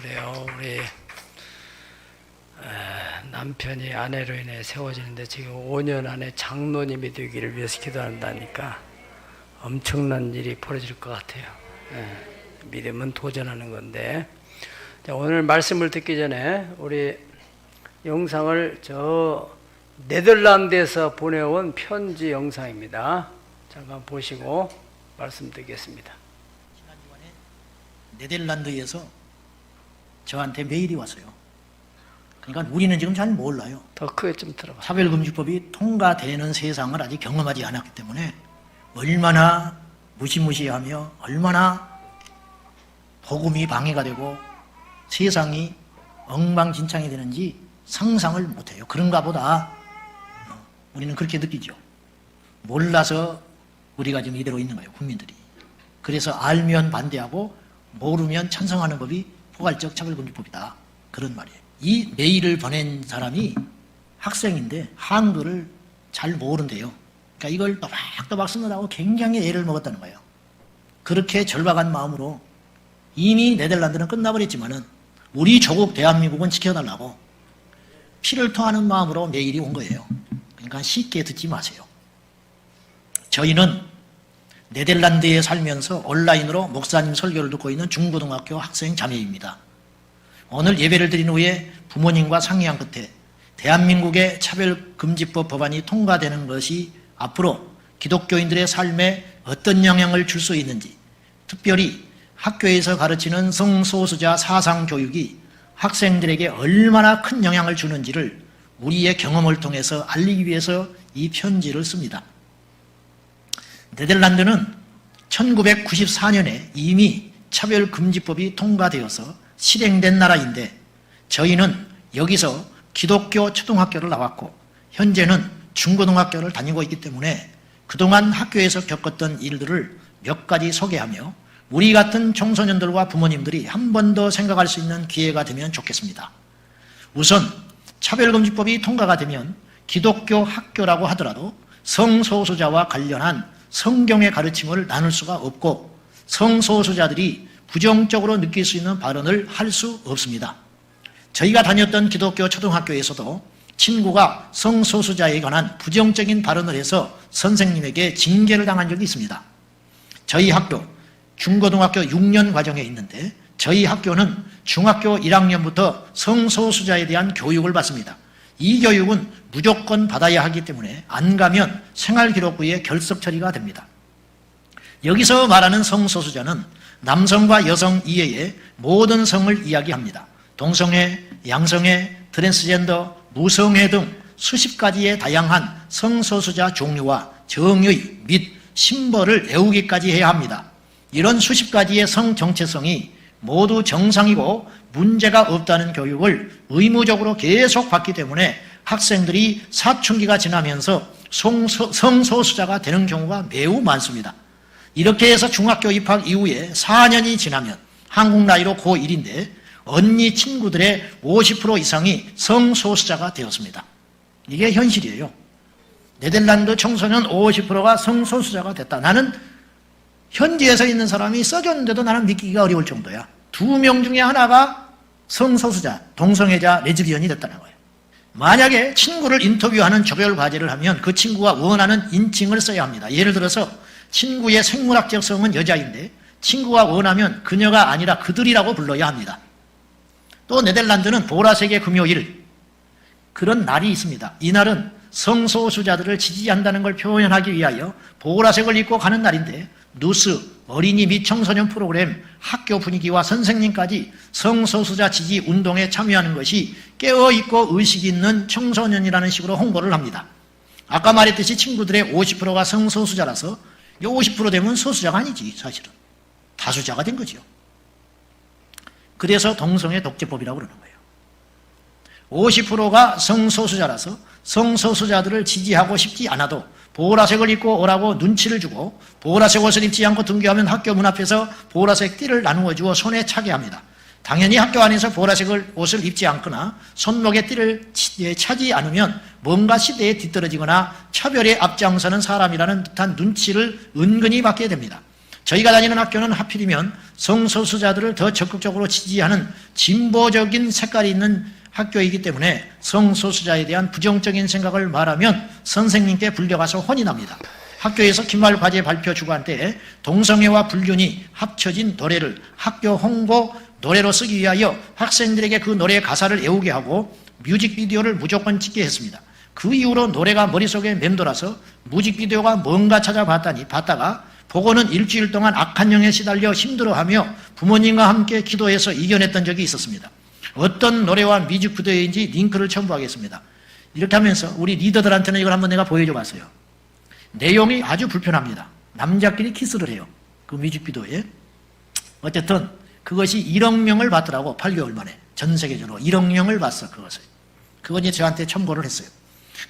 그래요. 우리 남편이 아내로 인해 세워지는데 지금 5년 안에 장로님이 되기를 위해서 기도한다니까 엄청난 일이 벌어질 것 같아요. 믿음은 도전하는 건데, 자, 오늘 말씀을 듣기 전에 우리 영상을 저 네덜란드에서 보내온 편지 영상입니다. 잠깐 보시고 말씀 드리겠습니다. 지난주간에 네덜란드에서 저한테 메일이 왔어요. 그러니까 우리는 지금 잘 몰라요. 더 크게 좀 들어봐. 차별금지법이 통과되는 세상을 아직 경험하지 않았기 때문에 얼마나 무시무시하며 얼마나 복음이 방해가 되고 세상이 엉망진창이 되는지 상상을 못해요. 그런가 보다 우리는 그렇게 느끼죠. 몰라서 우리가 지금 이대로 있는 거예요, 국민들이. 그래서 알면 반대하고 모르면 찬성하는 법이 포괄적 차별금지법이다, 그런 말이에요. 이 메일을 보낸 사람이 학생인데 한글을 잘 모른대요. 그러니까 이걸 또박또박 쓰느라고 굉장히 애를 먹었다는 거예요. 그렇게 절박한 마음으로 이미 네덜란드는 끝나버렸지만은 우리 조국 대한민국은 지켜달라고 피를 토하는 마음으로 메일이 온 거예요. 그러니까 쉽게 듣지 마세요. 저희는 네덜란드에 살면서 온라인으로 목사님 설교를 듣고 있는 중고등학교 학생 자매입니다. 오늘 예배를 드린 후에 부모님과 상의한 끝에 대한민국의 차별금지법 법안이 통과되는 것이 앞으로 기독교인들의 삶에 어떤 영향을 줄 수 있는지, 특별히 학교에서 가르치는 성소수자 사상교육이 학생들에게 얼마나 큰 영향을 주는지를 우리의 경험을 통해서 알리기 위해서 이 편지를 씁니다. 네덜란드는 1994년에 이미 차별금지법이 통과되어서 실행된 나라인데 저희는 여기서 기독교 초등학교를 나왔고 현재는 중고등학교를 다니고 있기 때문에 그동안 학교에서 겪었던 일들을 몇 가지 소개하며 우리 같은 청소년들과 부모님들이 한 번 더 생각할 수 있는 기회가 되면 좋겠습니다. 우선 차별금지법이 통과가 되면 기독교 학교라고 하더라도 성소수자와 관련한 성경의 가르침을 나눌 수가 없고 성소수자들이 부정적으로 느낄 수 있는 발언을 할 수 없습니다. 저희가 다녔던 기독교 초등학교에서도 친구가 성소수자에 관한 부정적인 발언을 해서 선생님에게 징계를 당한 적이 있습니다. 저희 학교 중고등학교 6년 과정에 있는데 저희 학교는 중학교 1학년부터 성소수자에 대한 교육을 받습니다. 이 교육은 무조건 받아야 하기 때문에 안 가면 생활기록부에 결석 처리가 됩니다. 여기서 말하는 성소수자는 남성과 여성 이외의 모든 성을 이야기합니다. 동성애, 양성애, 트랜스젠더, 무성애 등 수십 가지의 다양한 성소수자 종류와 정의 및 심벌을 외우기까지 해야 합니다. 이런 수십 가지의 성 정체성이 모두 정상이고 문제가 없다는 교육을 의무적으로 계속 받기 때문에 학생들이 사춘기가 지나면서 성소수자가 되는 경우가 매우 많습니다. 이렇게 해서 중학교 입학 이후에 4년이 지나면 한국 나이로 고1인데 언니 친구들의 50% 이상이 성소수자가 되었습니다. 이게 현실이에요. 네덜란드 청소년 50%가 성소수자가 됐다. 나는 현지에서 있는 사람이 써줬는데도 나는 믿기가 어려울 정도야. 2명 중에 하나가 성소수자, 동성애자, 레즈비언이 됐다는 거예요. 만약에 친구를 인터뷰하는 조별 과제를 하면 그 친구가 원하는 인칭을 써야 합니다. 예를 들어서 친구의 생물학적 성은 여자인데 친구가 원하면 그녀가 아니라 그들이라고 불러야 합니다. 또 네덜란드는 보라색의 금요일, 그런 날이 있습니다. 이날은 성소수자들을 지지한다는 걸 표현하기 위하여 보라색을 입고 가는 날인데 뉴스, 어린이 및 청소년 프로그램, 학교 분위기와 선생님까지 성소수자 지지 운동에 참여하는 것이 깨어있고 의식이 있는 청소년이라는 식으로 홍보를 합니다. 아까 말했듯이 친구들의 50%가 성소수자라서 이 50% 되면 소수자가 아니지, 사실은. 다수자가 된 거죠. 그래서 동성애 독재법이라고 그러는 거예요. 50%가 성소수자라서 성소수자들을 지지하고 싶지 않아도 보라색을 입고 오라고 눈치를 주고 보라색 옷을 입지 않고 등교하면 학교 문 앞에서 보라색 띠를 나누어 주어 손에 차게 합니다. 당연히 학교 안에서 보라색 옷을 입지 않거나 손목에 띠를 차지 않으면 뭔가 시대에 뒤떨어지거나 차별에 앞장서는 사람이라는 듯한 눈치를 은근히 받게 됩니다. 저희가 다니는 학교는 하필이면 성소수자들을 더 적극적으로 지지하는 진보적인 색깔이 있는 학교이기 때문에 성소수자에 대한 부정적인 생각을 말하면 선생님께 불려가서 혼이 납니다. 학교에서 기말 과제 발표 주관 때 동성애와 불륜이 합쳐진 노래를 학교 홍보 노래로 쓰기 위하여 학생들에게 그 노래의 가사를 외우게 하고 뮤직비디오를 무조건 찍게 했습니다. 그 이후로 노래가 머릿속에 맴돌아서 뮤직비디오가 뭔가 봤다가 보고는 일주일 동안 악한 영에 시달려 힘들어하며 부모님과 함께 기도해서 이겨냈던 적이 있었습니다. 어떤 노래와 뮤직비디오인지 링크를 첨부하겠습니다. 이렇게 하면서 우리 리더들한테는 이걸 한번 내가 보여줘 봤어요. 내용이 아주 불편합니다. 남자끼리 키스를 해요. 그 뮤직비디오에. 어쨌든 그것이 1억 명을 봤더라고. 8개월 만에. 전 세계적으로 1억 명을 봤어. 그것이 저한테 첨부를 했어요.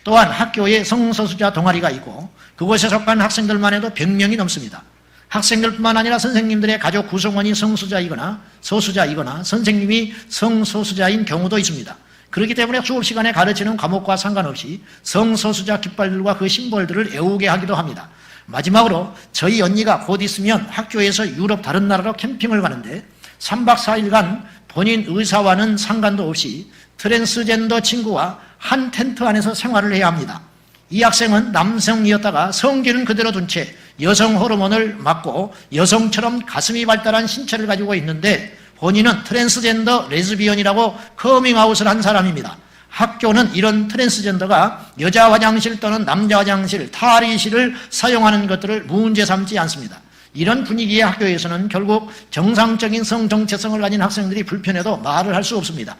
또한 학교에 성소수자 동아리가 있고 그곳에 속한 학생들만 해도 100명이 넘습니다. 학생들뿐만 아니라 선생님들의 가족 구성원이 성소수자이거나 소수자이거나 선생님이 성소수자인 경우도 있습니다. 그렇기 때문에 수업 시간에 가르치는 과목과 상관없이 성소수자 깃발들과 그 심볼들을 외우게 하기도 합니다. 마지막으로 저희 언니가 곧 있으면 학교에서 유럽 다른 나라로 캠핑을 가는데 3박 4일간 본인 의사와는 상관도 없이 트랜스젠더 친구와 한 텐트 안에서 생활을 해야 합니다. 이 학생은 남성이었다가 성기는 그대로 둔 채 여성 호르몬을 맞고 여성처럼 가슴이 발달한 신체를 가지고 있는데 본인은 트랜스젠더 레즈비언이라고 커밍아웃을 한 사람입니다. 학교는 이런 트랜스젠더가 여자 화장실 또는 남자 화장실, 탈의실을 사용하는 것들을 문제 삼지 않습니다. 이런 분위기의 학교에서는 결국 정상적인 성 정체성을 가진 학생들이 불편해도 말을 할 수 없습니다.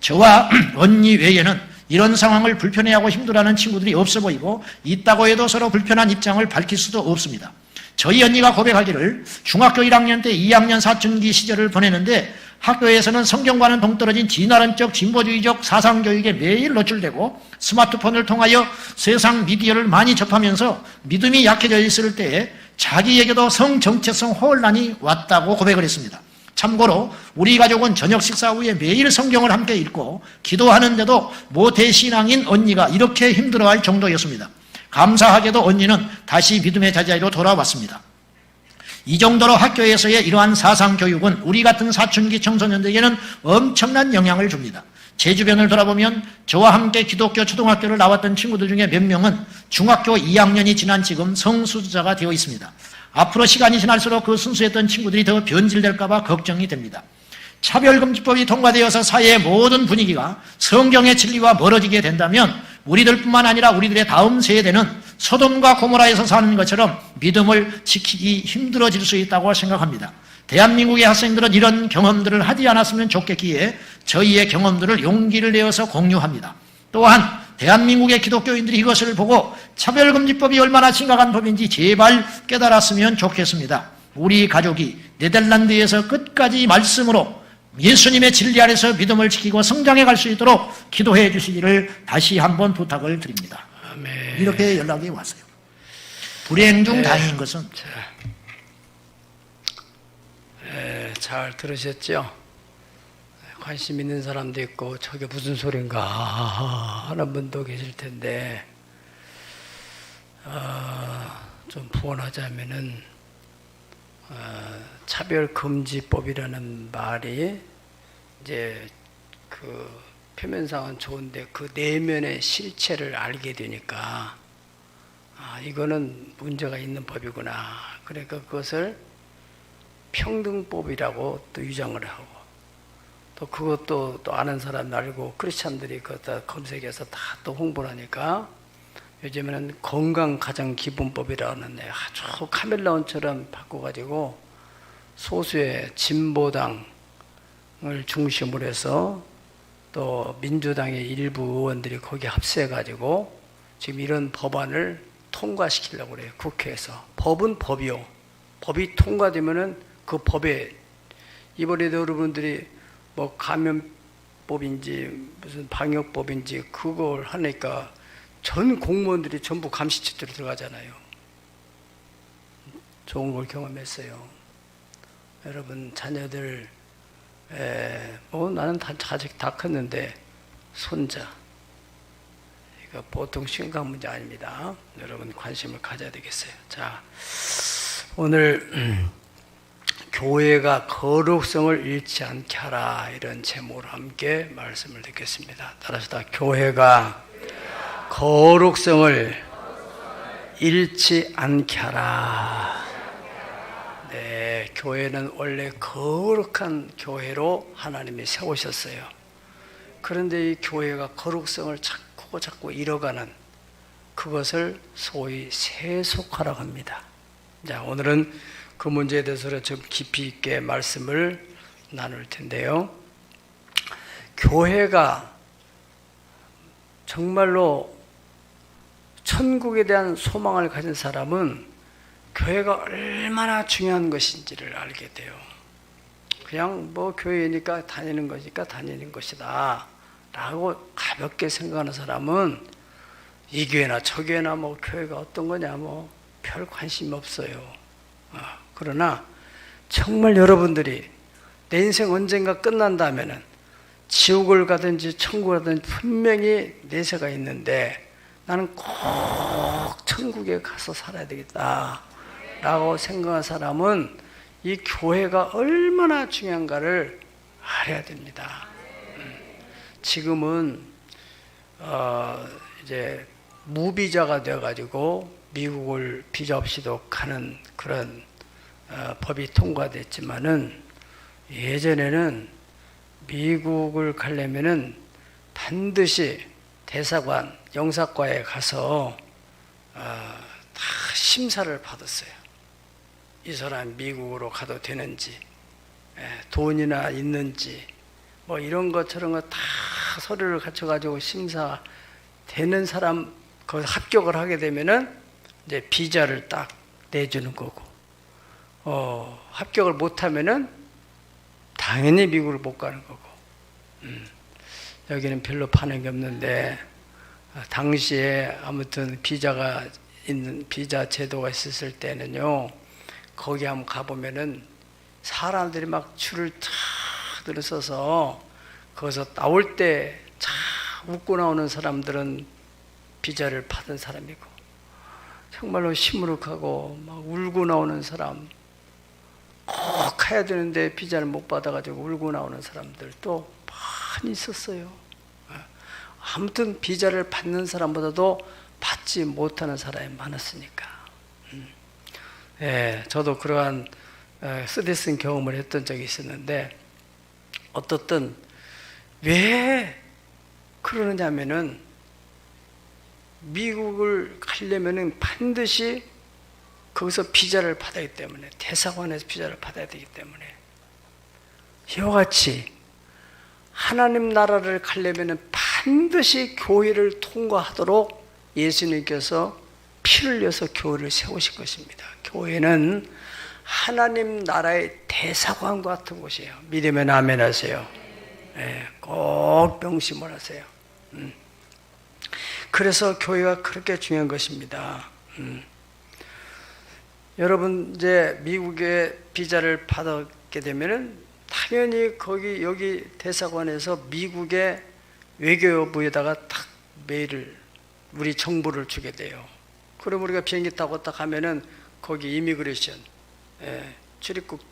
저와 언니 외에는 이런 상황을 불편해하고 힘들어하는 친구들이 없어 보이고 있다고 해도 서로 불편한 입장을 밝힐 수도 없습니다. 저희 언니가 고백하기를 중학교 1학년 때 2학년 사춘기 시절을 보내는데 학교에서는 성경과는 동떨어진 진화론적 진보주의적 사상교육에 매일 노출되고 스마트폰을 통하여 세상 미디어를 많이 접하면서 믿음이 약해져 있을 때에 자기에게도 성정체성 혼란이 왔다고 고백을 했습니다. 참고로 우리 가족은 저녁 식사 후에 매일 성경을 함께 읽고 기도하는데도 모태신앙인 언니가 이렇게 힘들어할 정도였습니다. 감사하게도 언니는 다시 믿음의 자리로 돌아왔습니다. 이 정도로 학교에서의 이러한 사상교육은 우리 같은 사춘기 청소년들에게는 엄청난 영향을 줍니다. 제 주변을 돌아보면 저와 함께 기독교 초등학교를 나왔던 친구들 중에 몇 명은 중학교 2학년이 지난 지금 성수자가 되어 있습니다. 앞으로 시간이 지날수록 그 순수했던 친구들이 더 변질될까 봐 걱정이 됩니다. 차별금지법이 통과되어서 사회의 모든 분위기가 성경의 진리와 멀어지게 된다면 우리들뿐만 아니라 우리들의 다음 세대는 소돔과 고모라에서 사는 것처럼 믿음을 지키기 힘들어질 수 있다고 생각합니다. 대한민국의 학생들은 이런 경험들을 하지 않았으면 좋겠기에 저희의 경험들을 용기를 내어서 공유합니다. 또한 대한민국의 기독교인들이 이것을 보고 차별금지법이 얼마나 심각한 법인지 제발 깨달았으면 좋겠습니다. 우리 가족이 네덜란드에서 끝까지 말씀으로 예수님의 진리 아래서 믿음을 지키고 성장해 갈 수 있도록 기도해 주시기를 다시 한번 부탁을 드립니다. 아멘. 이렇게 연락이 왔어요. 불행 중 다행인 것은 잘 들으셨죠? 관심 있는 사람도 있고 저게 무슨 소린가 하는 분도 계실 텐데 좀 부언하자면은 차별금지법이라는 말이 이제 그 표면상은 좋은데 그 내면의 실체를 알게 되니까 이거는 문제가 있는 법이구나. 그러니까 그것을 평등법이라고 또 유장을 하고 또 그것도 또 아는 사람 알고 크리스찬들이 그것다 검색해서 다 또 홍보를 하니까 요즘에는 건강가정기본법이라는 아주 카멜레온처럼 바꿔가지고 소수의 진보당을 중심으로 해서 또 민주당의 일부 의원들이 거기에 합세해가지고 지금 이런 법안을 통과시키려고 그래요. 국회에서. 법은 법이요. 법이 통과되면은 그 법에 이번에도 여러분들이 뭐 감염법인지 무슨 방역법인지 그걸 하니까 전 공무원들이 전부 감시처로 들어가잖아요. 좋은 걸 경험했어요. 여러분 자녀들 나는 아직 다 컸는데 손자 이거 보통 심각한 문제 아닙니다. 여러분 관심을 가져야 되겠어요. 자, 오늘 교회가 거룩성을 잃지 않게 하라 이런 제목으로 함께 말씀을 듣겠습니다. 따라서 교회가 거룩성을 잃지 않게 하라. 네, 교회는 원래 거룩한 교회로 하나님이 세우셨어요. 그런데 이 교회가 거룩성을 자꾸 잃어가는 그것을 소위 세속화라고 합니다. 자, 오늘은 그 문제에 대해서 좀 깊이 있게 말씀을 나눌 텐데요. 교회가 정말로 천국에 대한 소망을 가진 사람은 교회가 얼마나 중요한 것인지를 알게 돼요. 그냥 뭐 교회니까 다니는 것이니까 다니는 것이다 라고 가볍게 생각하는 사람은 이 교회나 저 교회나 뭐 교회가 어떤 거냐 뭐 별 관심 없어요. 그러나 정말 여러분들이 내 인생 언젠가 끝난다면은 지옥을 가든지 천국을 가든지 분명히 내세가 있는데 나는 꼭 천국에 가서 살아야 되겠다 라고 생각한 사람은 이 교회가 얼마나 중요한가를 알아야 됩니다. 지금은 이제 무비자가 되어가지고 미국을 비자 없이도 가는 그런 법이 통과됐지만은 예전에는 미국을 가려면은 반드시 대사관, 영사과에 가서 다 심사를 받았어요. 이 사람 미국으로 가도 되는지, 돈이나 있는지, 뭐 이런 것 저런 거 다 서류를 갖춰가지고 심사되는 사람, 거기서 합격을 하게 되면은 이제 비자를 딱 내주는 거고, 합격을 못하면은 당연히 미국을 못 가는 거고. 여기는 별로 반응이 없는데 당시에 아무튼 비자가 있는 비자 제도가 있었을 때는요, 거기 한번 가보면은 사람들이 막 줄을 탁 들어서서 거기서 나올 때 참 웃고 나오는 사람들은 비자를 받은 사람이고, 정말로 시무룩하고 막 울고 나오는 사람, 꼭 가야 되는데 비자를 못 받아가지고 울고 나오는 사람들도 많이 있었어요. 아무튼 비자를 받는 사람보다도 받지 못하는 사람이 많았으니까. 저도 그러한 쓰디쓴 경험을 했던 적이 있었는데, 어떻든 왜 그러느냐면은 미국을 가려면은 반드시 거기서 비자를 받아야 하기 때문에, 대사관에서 비자를 받아야 되기 때문에, 이와 같이 하나님 나라를 가려면은 반드시 교회를 통과하도록 예수님께서 피를 흘려서 교회를 세우신 것입니다. 교회는 하나님 나라의 대사관 같은 곳이에요. 믿으면 아멘 하세요. 꼭 명심을 하세요. 그래서 교회가 그렇게 중요한 것입니다. 여러분 이제 미국에 비자를 받게 되면은 당연히 여기 대사관에서 미국의 외교부에다가 딱 메일을, 우리 정보를 주게 돼요. 그럼 우리가 비행기 타고 딱 가면은 거기 이미그레이션, 출입국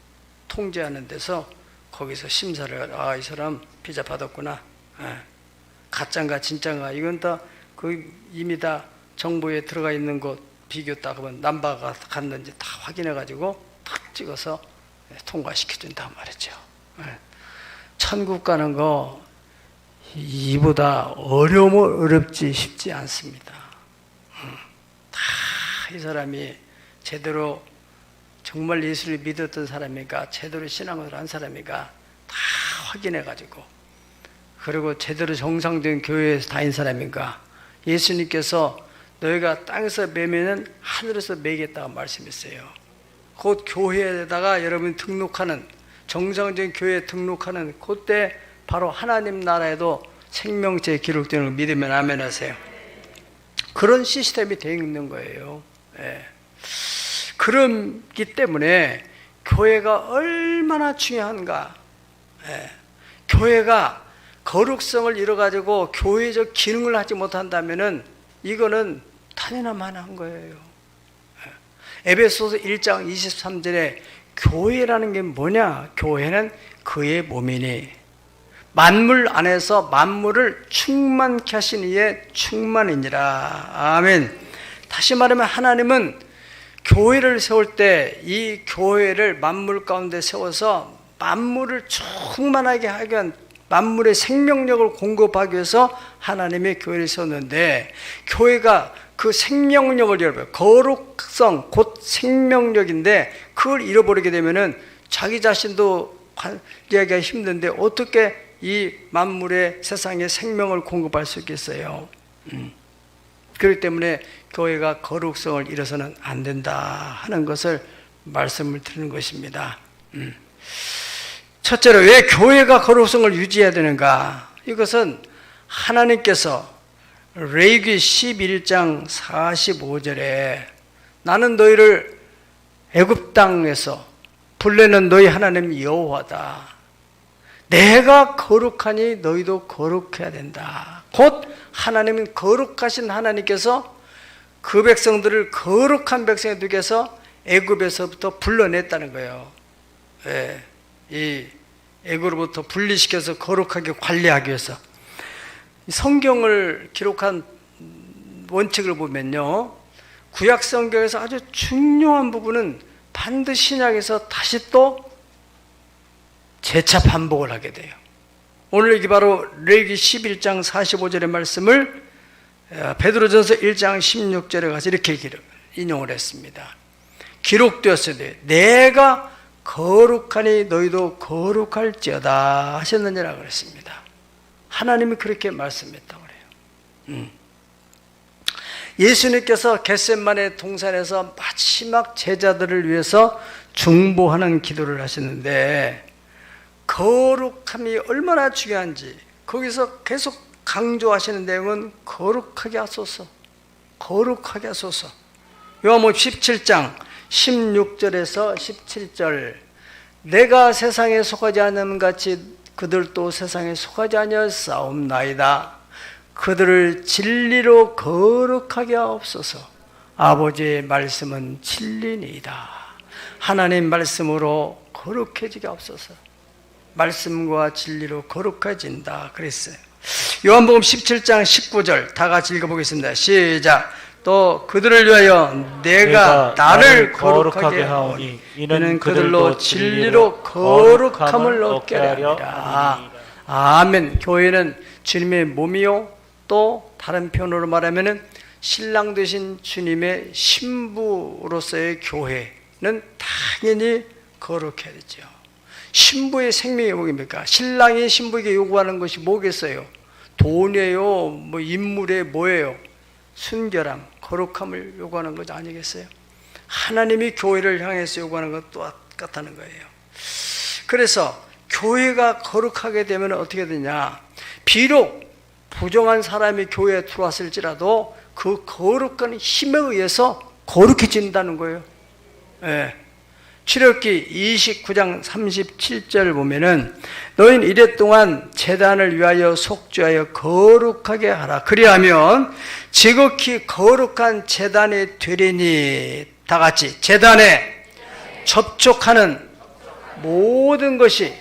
통제하는 데서 거기서 심사를, 이 사람 비자 받았구나, 가짜인가 진짜인가, 이건 다 이미 다 정보에 들어가 있는 것 비교 딱 하면 남바가 갔는지 다 확인해 가지고 탁 찍어서 통과시켜준단 말이죠. 천국 가는 거 이보다 어렵지 쉽지 않습니다. 다 이 사람이 제대로 정말 예수를 믿었던 사람인가, 제대로 신앙을 한 사람인가 다 확인해 가지고, 그리고 제대로 정상적인 교회에서 다닌 사람인가, 예수님께서 너희가 땅에서 매면은 하늘에서 매겠다고 말씀했어요. 곧 교회에다가 여러분 등록하는, 정상적인 교회에 등록하는 그때 바로 하나님 나라에도 생명체에 기록되는 걸 믿으면 아멘 하세요. 그런 시스템이 되어 있는 거예요. 그렇기 때문에 교회가 얼마나 중요한가. 교회가 거룩성을 잃어가지고 교회적 기능을 하지 못한다면은 이거는 단연한 거예요. 에베소서 1장 23절에 교회라는 게 뭐냐? 교회는 그의 몸이니 만물 안에서 만물을 충만케 하신 이의 충만이니라. 아멘. 다시 말하면 하나님은 교회를 세울 때 이 교회를 만물 가운데 세워서 만물을 충만하게 하기 위한 만물의 생명력을 공급하기 위해서 하나님의 교회를 세웠는데, 교회가 그 생명력을 잃어버려요. 거룩성 곧 생명력인데 그걸 잃어버리게 되면은 자기 자신도 관리하기가 힘든데 어떻게 이 만물의 세상에 생명을 공급할 수 있겠어요? 그렇기 때문에 교회가 거룩성을 잃어서는 안 된다 하는 것을 말씀을 드리는 것입니다. 첫째로 왜 교회가 거룩성을 유지해야 되는가? 이것은 하나님께서 레위기 11장 45절에 나는 너희를 애굽 땅에서 불러낸 너희 하나님 여호와다. 내가 거룩하니 너희도 거룩해야 된다. 곧 하나님은 거룩하신 하나님께서 그 백성들을 거룩한 백성이 되기 위해서 애굽에서부터 불러냈다는 거예요. 예, 이 애굽으로부터 분리시켜서 거룩하게 관리하기 위해서. 성경을 기록한 원칙을 보면요, 구약 성경에서 아주 중요한 부분은 반드시 신약에서 다시 또 재차 반복을 하게 돼요. 오늘 이게 바로 레위기 11장 45절의 말씀을 베드로전서 1장 16절에 가서 이렇게 인용을 했습니다. 기록되었으되 내가 거룩하니 너희도 거룩할지어다 하셨느니라 그랬습니다. 하나님이 그렇게 말씀했다고 그래요. 예수님께서 겟세마네 동산에서 마지막 제자들을 위해서 중보하는 기도를 하셨는데, 거룩함이 얼마나 중요한지 거기서 계속 강조하시는 내용은 거룩하게 하소서, 거룩하게 하소서. 요한복음 17장 16절에서 17절, 내가 세상에 속하지 않음 같이 그들도 세상에 속하지 아니하사옵나이다. 그들을 진리로 거룩하게 하옵소서. 아버지의 말씀은 진리니이다. 하나님 말씀으로 거룩해지게 하옵소서. 말씀과 진리로 거룩해진다 그랬어요. 요한복음 17장 19절 다 같이 읽어보겠습니다. 시작. 또 그들을 위하여 내가 나를 거룩하게 하오니 이는 그들로 진리로 거룩함을 얻게 하리라. 아멘. 교회는 주님의 몸이요, 또 다른 표현으로 말하면 신랑 되신 주님의 신부로서의 교회는 당연히 거룩해야 되죠. 신부의 생명이 뭐입니까? 신랑이 신부에게 요구하는 것이 뭐겠어요? 돈이에요? 뭐 인물에 뭐예요? 순결함, 거룩함을 요구하는 것 아니겠어요? 하나님이 교회를 향해서 요구하는 것도 똑같다는 거예요. 그래서 교회가 거룩하게 되면 어떻게 되냐? 비록 부정한 사람이 교회에 들어왔을지라도 그 거룩한 힘에 의해서 거룩해진다는 거예요. 예. 출애굽기 29장 37절 보면은 너희는 이래 동안 제단을 위하여 속죄하여 거룩하게 하라. 그리하면 지극히 거룩한 제단이 되리니. 다 같이 제단에 접촉하는 모든 것이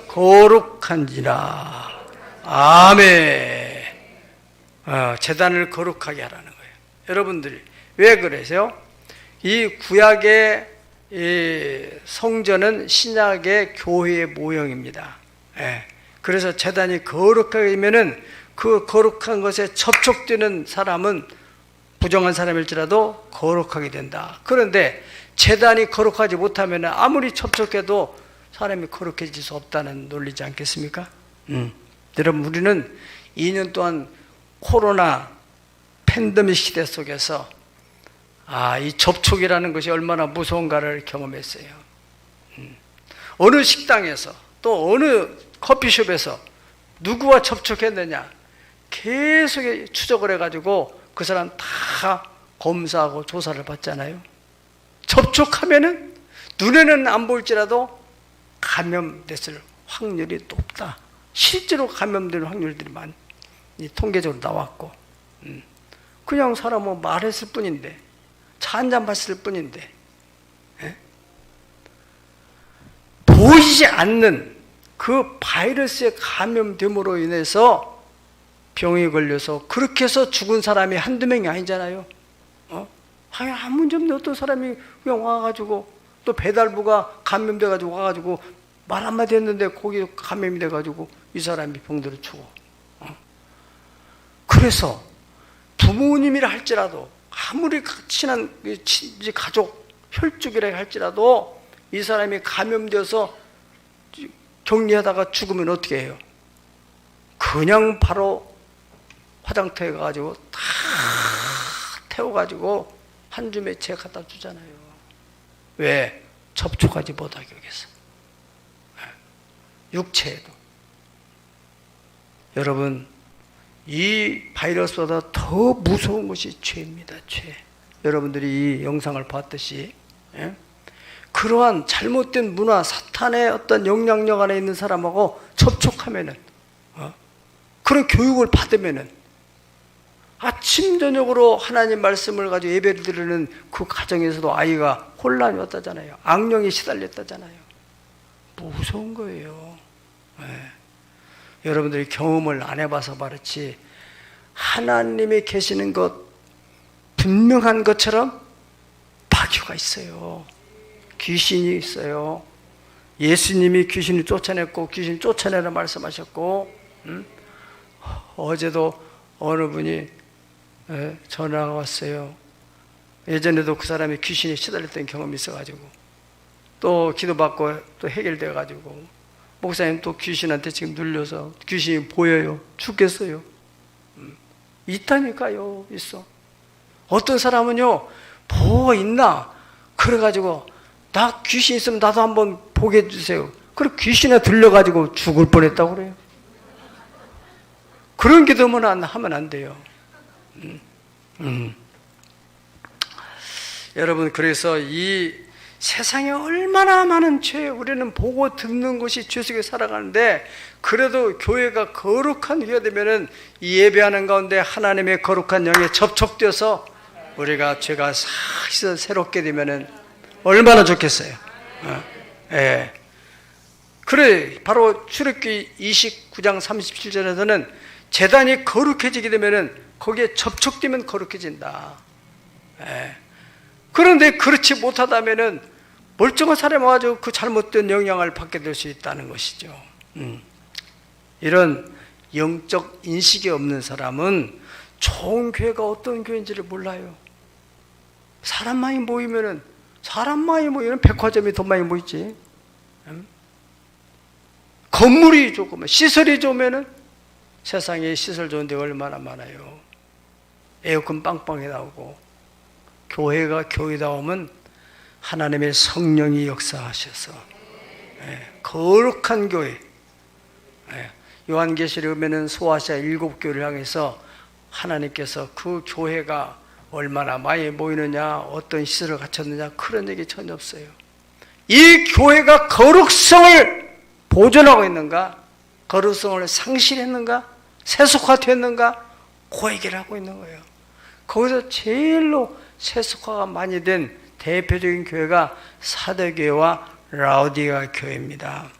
거룩한지라. 아멘. 제단을 거룩하게 하라는 거예요. 여러분들이 왜 그러세요? 이 구약의 이 성전은 신약의 교회의 모형입니다. 예. 그래서 제단이 거룩하게 되면은 그 거룩한 것에 접촉되는 사람은 부정한 사람일지라도 거룩하게 된다. 그런데 제단이 거룩하지 못하면 아무리 접촉해도 사람이 거룩해질 수 없다는 논리지 않겠습니까? 여러분, 우리는 2년 동안 코로나 팬데믹 시대 속에서 이 접촉이라는 것이 얼마나 무서운가를 경험했어요. 어느 식당에서 또 어느 커피숍에서 누구와 접촉했느냐 계속 추적을 해가지고 그 사람 다 검사하고 조사를 받잖아요. 접촉하면은 눈에는 안 보일지라도 감염됐을 확률이 높다. 실제로 감염되는 확률들이 많이 통계적으로 나왔고, 그냥 사람은 말했을 뿐인데 차 한 잔 마실 뿐인데, 예? 보이지 않는 그 바이러스에 감염됨으로 인해서 병이 걸려서 그렇게 해서 죽은 사람이 한두 명이 아니잖아요. 아무 문제 없는 어떤 사람이 그냥 와가지고 또 배달부가 감염돼가지고 와가지고 말 한마디 했는데 거기 감염이 돼가지고 이 사람이 병들어 죽어. 그래서 부모님이라 할지라도 아무리 친한 가족 혈족이라 할지라도 이 사람이 감염돼서 격리하다가 죽으면 어떻게 해요? 그냥 바로 화장터에 가가지고 다 태워가지고 한 줌에 채 갖다 주잖아요. 왜? 접촉하지 못하게 여기서. 육체에도. 여러분, 이 바이러스보다 더 무서운 것이 죄입니다. 죄. 여러분들이 이 영상을 봤듯이, 예? 그러한 잘못된 문화, 사탄의 어떤 영향력 안에 있는 사람하고 접촉하면은, 그런 교육을 받으면은, 아침 저녁으로 하나님 말씀을 가지고 예배를 드리는 그 가정에서도 아이가 혼란이 왔다잖아요. 악령이 시달렸다잖아요. 무서운 거예요. 네. 여러분들이 경험을 안 해봐서 그렇지 하나님이 계시는 것 분명한 것처럼 마귀가 있어요. 귀신이 있어요. 예수님이 귀신을 쫓아냈고 귀신을 쫓아내라 말씀하셨고, 어제도 어느 분이 전화가 왔어요. 예전에도 그 사람이 귀신에 시달렸던 경험이 있어가지고 또 기도받고 또 해결돼가지고 목사님 또 귀신한테 지금 눌려서 귀신이 보여요. 죽겠어요. 있다니까요. 있어. 어떤 사람은요 뭐가 있나 그래가지고 나 귀신 있으면 나도 한번 보게 해주세요. 그리고 귀신에 들려가지고 죽을 뻔했다고 그래요. 그런 기도만 하면 안 돼요. 여러분, 그래서 이 세상에 얼마나 많은 죄, 우리는 보고 듣는 것이 죄 속에 살아가는데, 그래도 교회가 거룩한 교회가 되면은 이 예배하는 가운데 하나님의 거룩한 영에 접촉돼서 우리가 죄가 싹 새롭게 되면은 얼마나 좋겠어요. 예. 그래, 바로 출애굽기 29장 37절에서는 제단이 거룩해지게 되면은 거기에 접촉되면 거룩해진다. 예. 그런데 그렇지 못하다면은 멀쩡한 사람이 와가지고 그 잘못된 영향을 받게 될 수 있다는 것이죠. 이런 영적 인식이 없는 사람은 좋은 교회가 어떤 교회인지를 몰라요. 사람 많이 모이면은 백화점이 더 많이 모이지. 건물이 좋고 시설이 좋으면은 세상에 시설 좋은 데가 얼마나 많아요. 에어컨 빵빵히 나오고. 교회가 교회다 오면 하나님의 성령이 역사하셔서 거룩한 교회. 요한계시록에 보면은 소아시아 7교회를 향해서 하나님께서 그 교회가 얼마나 많이 모이느냐, 어떤 시설을 갖췄느냐, 그런 얘기 전혀 없어요. 이 교회가 거룩성을 보존하고 있는가, 거룩성을 상실했는가, 세속화됐는가, 그 얘기를 하고 있는 거예요. 거기서 제일로 세속화가 많이 된 대표적인 교회가 사대교회와 라오디게아 교회입니다.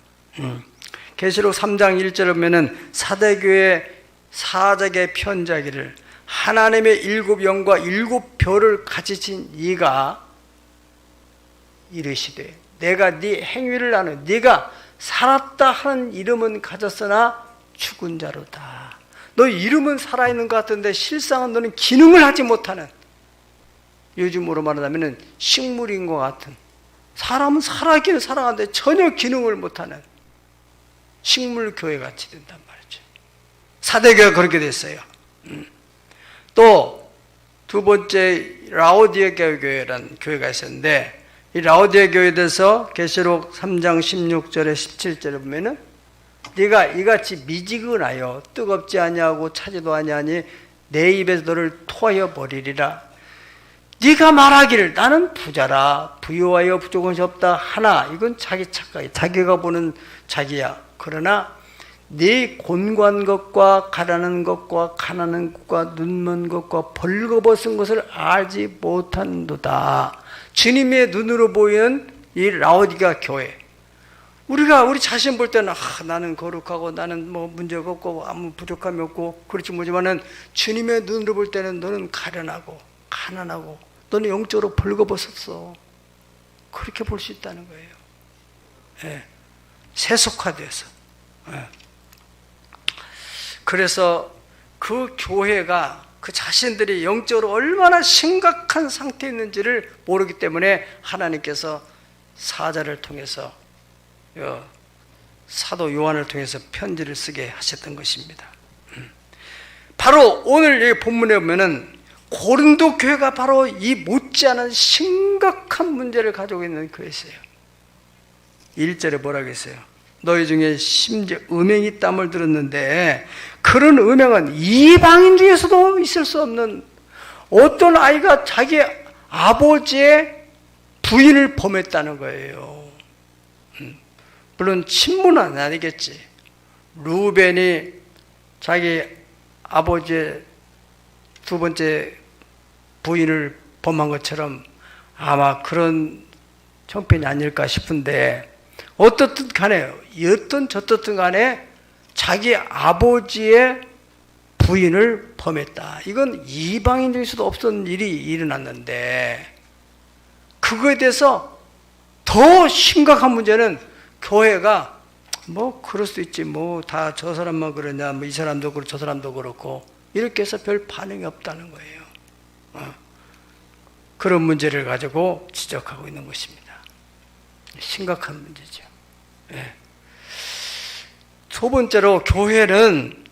계시록 3장 1절에 보면은 사대교회 사자에게 편지하기를 하나님의 7영과 7별을 가지신 이가 이르시되 내가 네 행위를 아는 네가 살았다 하는 이름은 가졌으나 죽은 자로다. 너 이름은 살아있는 것 같은데 실상은 너는 기능을 하지 못하는, 요즘으로 말하자면 식물인 것 같은, 사람은 살아있기는 살아가는데 전혀 기능을 못하는 식물 교회 같이 된단 말이죠. 사대교회가 그렇게 됐어요. 또 두 번째 라오디게아 교회라는 교회가 있었는데, 이 라오디게아 교회에 대해서 계시록 3장 16절에 17절에 보면은 네가 이같이 미지근하여 뜨겁지 아니하고 차지도 아니하니 내 입에서 너를 토하여 버리리라. 네가 말하기를 나는 부자라 부유하여 부족한 것이 없다 하나, 이건 자기 착각이 자기가 보는 자기야. 그러나 네 곤고한 것과 가라는 것과 가난한 것과 눈먼 것과 벌거벗은 것을 알지 못한도다. 주님의 눈으로 보이는 이 라오디가 교회, 우리가 우리 자신 볼 때는 나는 거룩하고 나는 뭐 문제가 없고 아무 부족함이 없고 그렇지 모지만은 주님의 눈으로 볼 때는 너는 가련하고 가난하고 너는 영적으로 벌거벗었어. 그렇게 볼 수 있다는 거예요. 예. 세속화돼서. 예. 그래서 그 교회가 그 자신들이 영적으로 얼마나 심각한 상태에 있는지를 모르기 때문에 하나님께서 사자를 통해서 사도 요한을 통해서 편지를 쓰게 하셨던 것입니다. 바로 오늘 이 본문에 보면은 고린도 교회가 바로 이 못지않은 심각한 문제를 가지고 있는 교회였어요. 1절에 뭐라고 했어요? 너희 중에 심지어 음행이 땀을 들었는데 그런 음행은 이방인 중에서도 있을 수 없는, 어떤 아이가 자기 아버지의 부인을 범했다는 거예요. 물론 친모는 아니겠지. 루벤이 자기 아버지의 두 번째 부인을 범한 것처럼 아마 그런 형편이 아닐까 싶은데, 어떻든 간에 어떤 저떻든 간에 자기 아버지의 부인을 범했다. 이건 이방인 중에서도 없었던 일이 일어났는데, 그거에 대해서 더 심각한 문제는 교회가 뭐 그럴 수 있지, 뭐 다 저 사람만 그러냐, 뭐 이 사람도 그렇고 저 사람도 그렇고 이렇게 해서 별 반응이 없다는 거예요. 그런 문제를 가지고 지적하고 있는 것입니다. 심각한 문제죠. 예. 두 번째로, 교회는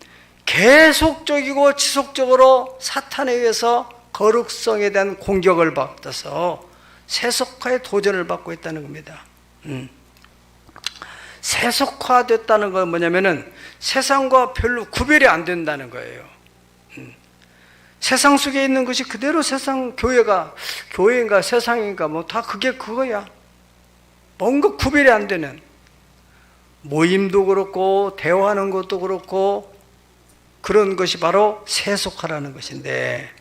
계속적이고 지속적으로 사탄에 의해서 거룩성에 대한 공격을 받아서 세속화의 도전을 받고 있다는 겁니다. 세속화됐다는 건 뭐냐면은 세상과 별로 구별이 안 된다는 거예요. 세상 속에 있는 것이 그대로 세상, 교회인가 세상인가 뭐 다 그게 그거야. 뭔가 구별이 안 되는, 모임도 그렇고 대화하는 것도 그렇고 그런 것이 바로 세속화라는 것인데,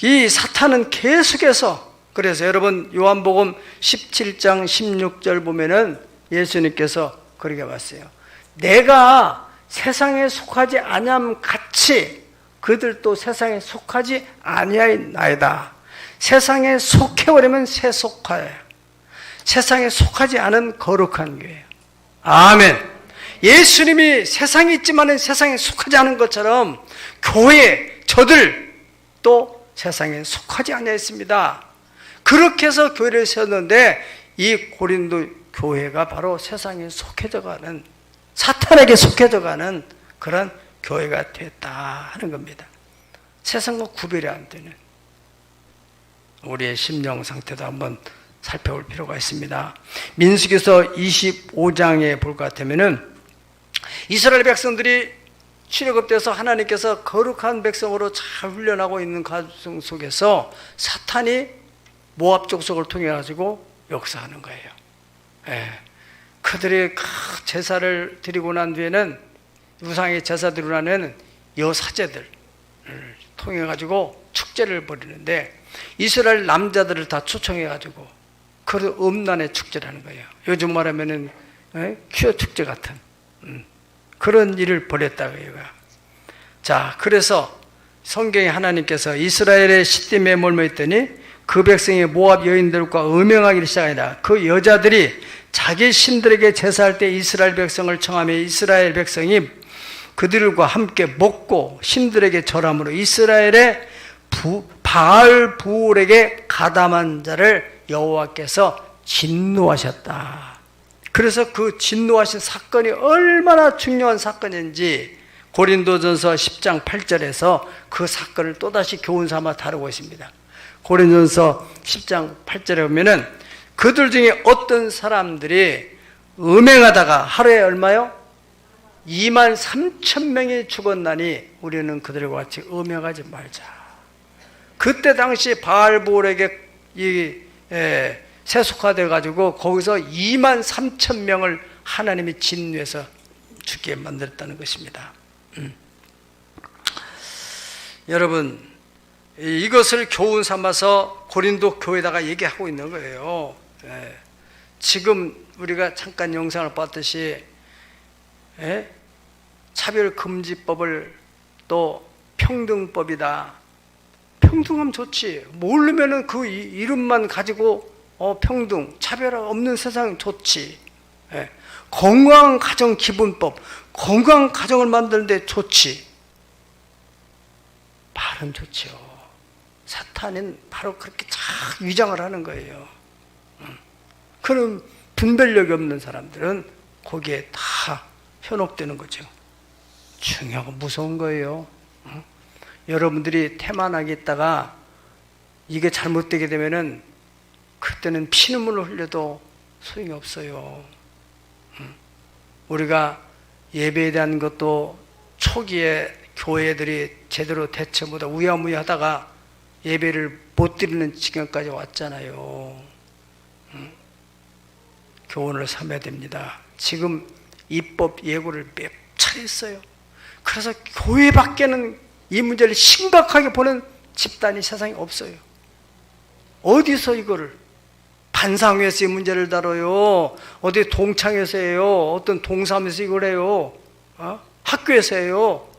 이 사탄은 계속해서, 그래서 여러분 요한복음 17장 16절 보면은 예수님께서 그렇게 말했어요. 내가 세상에 속하지 아니함 같이 그들도 세상에 속하지 아니하나이다. 세상에 속해버리면 세속화예요. 세상에 속하지 않은 거룩한 교회예요. 아멘. 예수님이 세상에 있지만 세상에 속하지 않은 것처럼 교회, 저들 또 세상에 속하지 아니하였습니다. 그렇게 해서 교회를 세웠는데, 이 고린도 교회가 바로 세상에 속해져가는, 사탄에게 속해져가는 그런 교회가 됐다 하는 겁니다. 세상과 구별이 안 되는 우리의 심령 상태도 한번 살펴볼 필요가 있습니다. 민수기서 25장에 볼 것 같으면은 이스라엘 백성들이 출애굽돼서 하나님께서 거룩한 백성으로 잘 훈련하고 있는 과정 속에서 사탄이 모압 족속을 통해 가지고 역사하는 거예요. 예. 그들이 제사를 드리고 난 뒤에는, 우상의 제사 드리고 난 뒤에는 여사제들을 통해 가지고 축제를 벌이는데, 이스라엘 남자들을 다 초청해 가지고 그 음란의 축제를 하는 거예요. 요즘 말하면은 퀴어 축제 같은 그런 일을 벌였다고 해요. 자, 그래서 성경에 하나님께서 이스라엘의 시딤에 몰며 있더니 그 백성이 모압 여인들과 음행하기를 시작하니라. 그 여자들이 자기 신들에게 제사할 때 이스라엘 백성을 청하며 이스라엘 백성이 그들과 함께 먹고 신들에게 절함으로 이스라엘의 바알 부올에게 가담한 자를 여호와께서 진노하셨다. 그래서 그 진노하신 사건이 얼마나 중요한 사건인지 고린도전서 10장 8절에서 그 사건을 또다시 교훈 삼아 다루고 있습니다. 고린도전서 10장 8절에 보면은 그들 중에 어떤 사람들이 음행하다가 하루에 얼마요? 23,000명이 죽었나니 우리는 그들과 같이 음행하지 말자. 그때 당시 바알볼에게 세속화돼 가지고 거기서 23,000명을 하나님이 진노해서 죽게 만들었다는 것입니다. 여러분, 이것을 교훈 삼아서 고린도 교회에다가 얘기하고 있는 거예요. 지금 우리가 잠깐 영상을 봤듯이 차별금지법을 또 평등법이다. 평등하면 좋지. 모르면은 그 이름만 가지고 평등, 차별 없는 세상 좋지. 건강한 가정 기본법, 건강한 가정을 만드는데 좋지. 말은 좋죠. 사탄은 바로 그렇게 쫙 위장을 하는 거예요. 그런 분별력이 없는 사람들은 거기에 다 현혹되는 거죠. 중요하고 무서운 거예요. 여러분들이 태만하게 있다가 이게 잘못되게 되면은 그때는 피눈물을 흘려도 소용이 없어요. 우리가 예배에 대한 것도 초기에 교회들이 제대로 대처 못하고 우야무야하다가 예배를 못 드리는 지경까지 왔잖아요. 교훈을 삼아야 됩니다. 지금 입법 예고를 몇 차례 했어요. 그래서 교회 밖에는 이 문제를 심각하게 보는 집단이 세상에 없어요. 어디서 이거를 반상회에서 이 문제를 다뤄요? 어디 동창회에서 해요? 어떤 동사무소에서 이걸 해요? 학교에서 해요?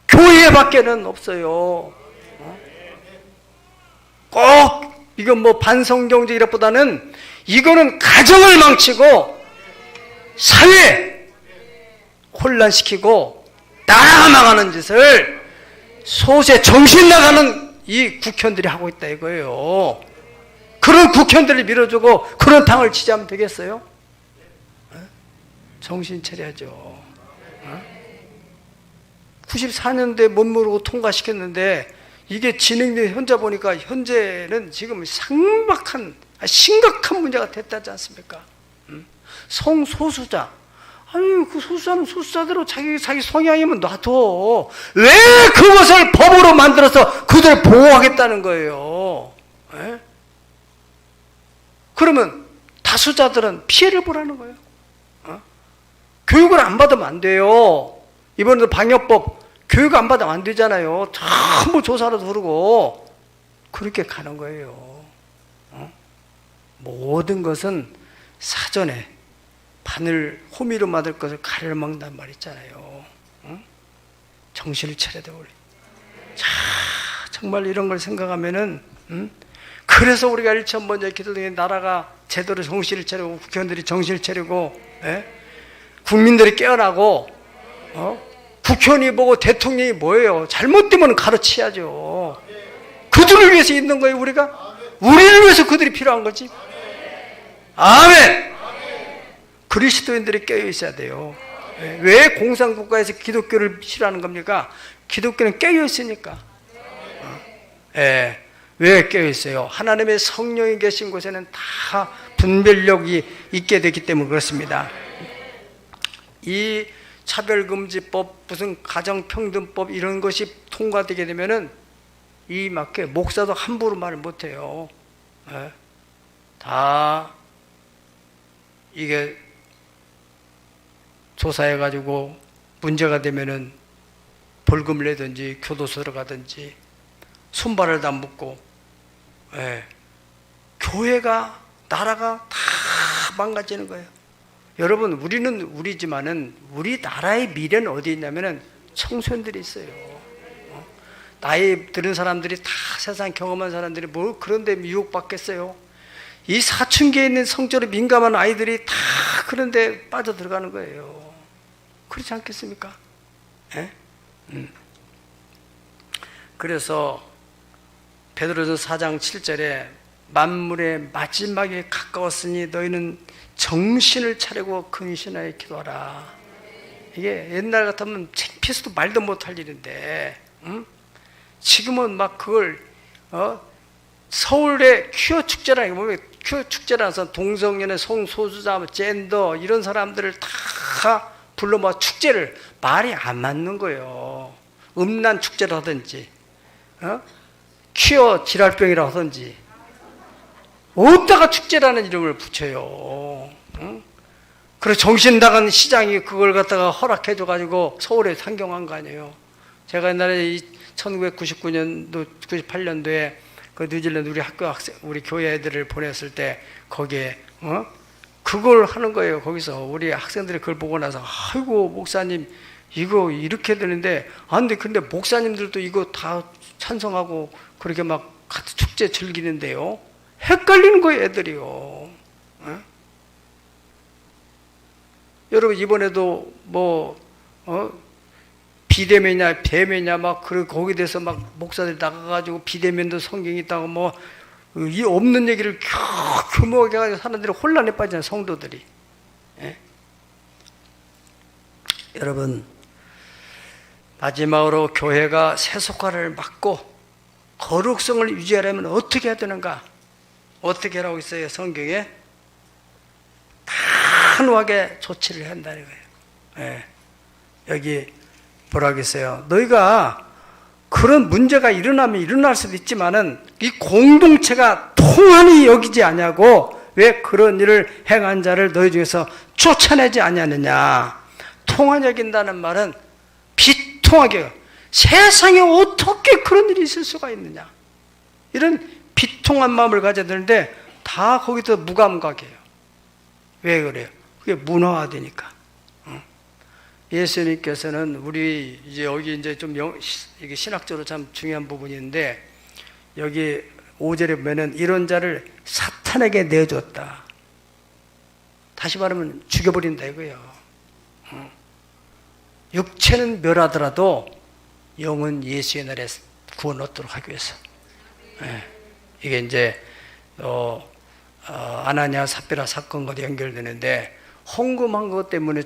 교회 밖에는 없어요. 꼭 이건 뭐 반성경제이라보다는 이거는 가정을 망치고 사회 혼란시키고 나라가 망하는 짓을 소세 정신 나가는 이 국현들이 하고 있다 이거예요. 그런 국현들을 밀어주고 그런 당을 지지하면 되겠어요? 정신 차려야죠. 94년도에 못 모르고 통과시켰는데 이게 진행된 현재 보니까 현재는 지금 심각한 문제가 됐다지 않습니까? 성소수자. 아니, 그 소수자는 소수자대로 자기 성향이면 놔둬. 왜 그것을 법으로 만들어서 그들을 보호하겠다는 거예요? 그러면 다수자들은 피해를 보라는 거예요. 교육을 안 받으면 안 돼요. 이번에도 방역법 교육 안 받으면 안 되잖아요. 전부 조사로 부르고 그렇게 가는 거예요. 모든 것은 사전에 바늘 호미로 만들 것을 가래를 먹는단 말 있잖아요. 정신을 차려야 돼 우리. 자, 정말 이런 걸 생각하면은 그래서 우리가 일천 번째 기도 중에 나라가 제대로 정신을 차리고 국회의원들이 정신을 차리고 국민들이 깨어나고 국회의원이 보고 대통령이 뭐예요? 잘못되면 가르쳐야죠. 그들을 위해서 있는 거예요 우리가. 우리를 위해서 그들이 필요한 거지. 아멘. 그리스도인들이 깨어 있어야 돼요. 왜 공산국가에서 기독교를 싫어하는 겁니까? 기독교는 깨어 있으니까. 왜 깨어 있어요? 하나님의 성령이 계신 곳에는 다 분별력이 있게 되기 때문에 그렇습니다. 이 차별금지법, 무슨 가정평등법 이런 것이 통과되게 되면은 이 맞게 목사도 함부로 말을 못해요. 다 이게 조사해가지고 문제가 되면은 벌금을 내든지 교도소로 가든지 손발을 다 묶고, 교회가 나라가 다 망가지는 거예요. 여러분, 우리는 우리지만은 우리 나라의 미래는 어디 있냐면은 청소년들이 있어요. 나이 들은 사람들이 다 세상 경험한 사람들이 뭐 그런데 유혹받겠어요. 이 사춘기에 있는 성적으로 민감한 아이들이 다 그런데 빠져들어가는 거예요. 그렇지 않겠습니까? 그래서 베드로전서 4장 7절에 만물의 마지막에 가까웠으니 너희는 정신을 차리고 근신하여 기도하라. 이게 옛날 같으면 창피해서도 말도 못할 일인데, 지금은 막 그걸 서울의 퀴어 축제라는 게 보면 퀴어 축제라서 동성연애, 성소수자, 젠더 이런 사람들을 다 불러 모아 축제를 말이 안 맞는 거예요. 음란 축제를 하든지, 퀴어 질랄병이라 하든지. 어디다가 축제라는 이름을 붙여요. 그리고 정신 나간 시장이 그걸 갖다가 허락해줘가지고 서울에 상경한 거 아니에요. 제가 옛날에 1999년도, 98년도에 그 뉴질랜드 우리 학교 학생, 우리 교회 애들을 보냈을 때 거기에, 그걸 하는 거예요. 거기서 우리 학생들이 그걸 보고 나서, 아이고, 목사님, 이거 이렇게 되는데, 안 돼. 근데 목사님들도 이거 다 찬성하고 그렇게 막 같이 축제 즐기는데요. 헷갈리는 거예요, 애들이요. 여러분, 이번에도 비대면이냐, 배면이냐, 막, 거기에 대해서 막 목사들이 나가가지고 비대면도 성경이 있다고 이 없는 얘기를 규모하게 해가지고 사람들이 혼란에 빠지는 성도들이. 예? 여러분, 마지막으로 교회가 세속화를 막고 거룩성을 유지하려면 어떻게 해야 되는가? 어떻게 하라고 있어요? 성경에 단호하게 조치를 해야 한다는 거예요. 예. 여기 뭐라고 했어요? 너희가 그런 문제가 일어나면 일어날 수도 있지만은 이 공동체가 통한이 여기지 아니하고 왜 그런 일을 행한 자를 너희 중에서 쫓아내지 아니하느냐? 통한 여긴다는 말은 비통하게, 세상에 어떻게 그런 일이 있을 수가 있느냐? 이런 비통한 마음을 가져야 되는데 다 거기서 무감각해요. 왜 그래요? 그게 문화화되니까. 예수님께서는 우리 이제 여기 이제 좀 이게 신학적으로 참 중요한 부분인데 여기 5절에 보면은 이런 자를 사탄에게 내줬다. 다시 말하면 죽여버린다 이거예요. 육체는 멸하더라도 영은 예수의 날에 구원 얻도록 하기 위해서. 이게 이제 아나니아 삽비라 사건과도 연결되는데 헌금한 것 때문에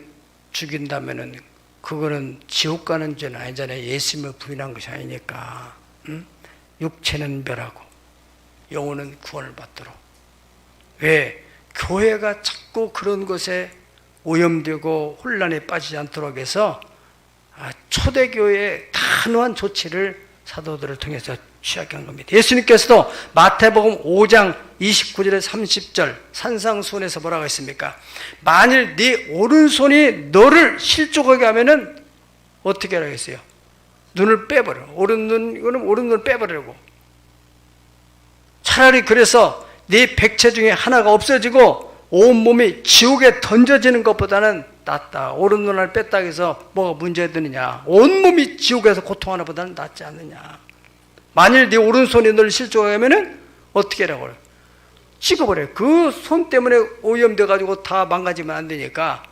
죽인다면은 그거는 지옥 가는 죄는 아니잖아요. 예수님을 부인한 것이 아니니까. 육체는 멸하고 영혼은 구원을 받도록. 왜? 교회가 자꾸 그런 것에 오염되고 혼란에 빠지지 않도록 해서 초대교회의 단호한 조치를 사도들을 통해서 취하게 한 겁니다. 예수님께서도 마태복음 5장 29절에 30절 산상수훈에서 뭐라고 했습니까? 만일 네 오른손이 너를 실족하게 하면은 어떻게 하라고 했어요? 눈을 빼버려. 오른눈을 빼버리고. 차라리 그래서 네 백체 중에 하나가 없어지고 온몸이 지옥에 던져지는 것보다는 낫다. 오른눈을 뺐다 해서 뭐가 문제가 되느냐? 온몸이 지옥에서 고통하는 것보다는 낫지 않느냐? 만일 네 오른손이 너를 실족하게 하면은 어떻게 하라고 그래? 찍어버려요. 그 손 때문에 오염돼가지고 다 망가지면 안 되니까